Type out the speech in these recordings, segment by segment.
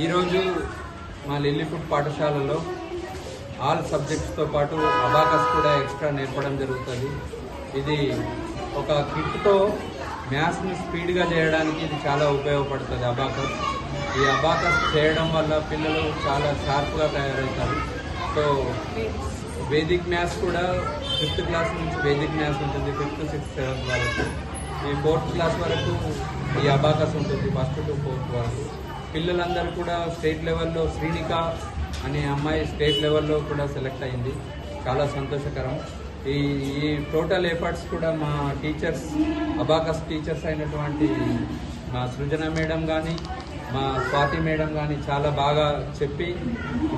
ఈరోజు మా లిల్లీపుట్ పాఠశాలలో ఆల్ సబ్జెక్ట్స్తో పాటు అబాకస్ కూడా ఎక్స్ట్రా నేర్పడం జరుగుతుంది. ఇది ఒక కిట్తో మ్యాథ్స్ని స్పీడ్గా చేయడానికి ఇది చాలా ఉపయోగపడుతుంది అబాకస్. ఈ అబాకస్ చేయడం వల్ల పిల్లలు చాలా షార్ప్గా తయారవుతారు. సో వేదిక్ మ్యాథ్స్ కూడా 5th క్లాస్ నుంచి వేదిక్ మ్యాథ్స్ ఉంటుంది, 5th, 6th, 7th వరకు. ఈ 4th క్లాస్ వరకు ఈ అబాకస్ ఉంటుంది, 1st to 4th వరకు. పిల్లలందరూ కూడా స్టేట్ లెవెల్లో శ్రీనిక అనే అమ్మాయి స్టేట్ లెవెల్లో కూడా సెలెక్ట్ అయింది. చాలా సంతోషకరం. ఈ టోటల్ ఎఫర్ట్స్ కూడా మా టీచర్స్, అబాకస్ టీచర్స్ అయినటువంటి మా సృజన మేడం కానీ, మా స్వాతి మేడం కానీ చాలా బాగా చెప్పి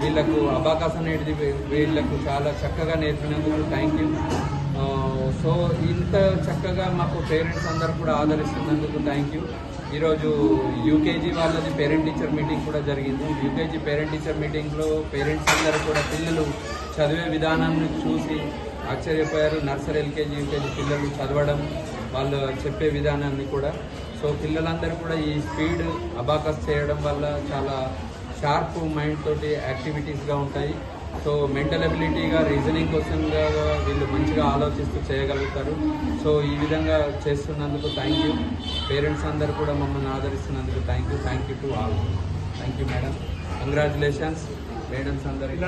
వీళ్ళకు అబాకస్ అనేది వీళ్ళకు చాలా చక్కగా నేర్పినందుకు థ్యాంక్ యూ. సో ఇంత చక్కగా మాకు పేరెంట్స్ అందరూ కూడా ఆదరిస్తున్నందుకు థ్యాంక్ యూ. ఈరోజు యూకేజీ వాళ్ళది పేరెంట్ టీచర్ మీటింగ్ కూడా జరిగింది. యూకేజీ పేరెంట్ టీచర్ మీటింగ్లో పేరెంట్స్ అందరూ కూడా పిల్లలు చదివే విధానాన్ని చూసి ఆశ్చర్యపోయారు. నర్సరీ, ఎల్కేజీ, యూకేజీ పిల్లలు చదవడం, వాళ్ళు చెప్పే విధానాన్ని కూడా. సో పిల్లలందరూ కూడా ఈ స్పీడ్ అబాకస్ చేయడం వల్ల చాలా షార్ప్ మైండ్ తోటి యాక్టివిటీస్గా ఉంటాయి. సో మెంటల్ ఎబిలిటీగా, రీజనింగ్ క్వశ్చన్గా వీళ్ళు మంచిగా ఆలోచిస్తూ చేయగలుగుతారు. సో ఈ విధంగా చేస్తున్నందుకు థ్యాంక్ యూ. పేరెంట్స్ అందరూ కూడా మమ్మల్ని ఆదరిస్తున్నందుకు thank you to all. Thank you madam. Congratulations madams అందరికీ.